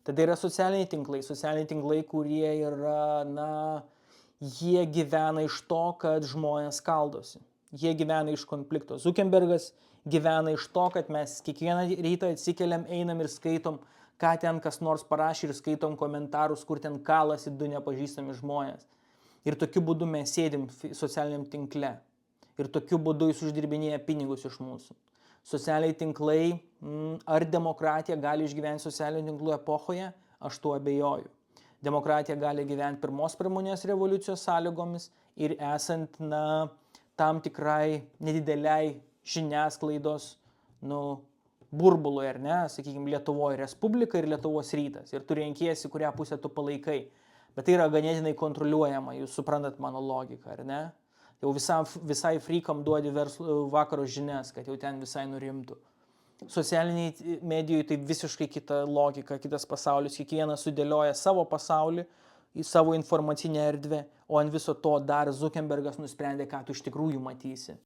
Tada yra socialiniai tinklai, kurie yra, jie gyvena iš to, kad žmonės skaldosi. Jie gyvena iš konflikto. Zuckerbergas gyvena iš to, kad mes kiekvieną rytą atsikeliam, einam ir skaitom, ką ten kas nors parašė ir skaitom komentarus, kur ten kalasi du nepažįstami žmonės. Ir tokiu būdu mes sėdim socialiniam tinkle. Ir tokiu būdu jis uždirbinėja pinigus iš mūsų. Socialiniai tinklai, ar demokratija gali išgyventi socialinių tinklų epochoje, aš tuo abejoju. Demokratija gali gyventi pirmos pramoninės revoliucijos sąlygomis ir esant, tam tikrai nedideliai žiniasklaidos, burbului, ar ne, sakykime, Lietuvoje Respublika ir Lietuvos rytas. Ir tu renkiesi, kurią pusę tu palaikai. Bet tai yra ganėtinai kontroliuojama, jūs suprantat mano logiką, ar ne? Jau visai frykam duodi vakaro žinias, kad jau ten visai nurimtų. Socialiniai medijai tai visiškai kita logika, kitas pasaulis, kiekvienas sudėlioja savo pasaulį į savo informacinę erdvę, o ant viso to dar Zuckerbergas nusprendė, ką tu iš tikrųjų matysi.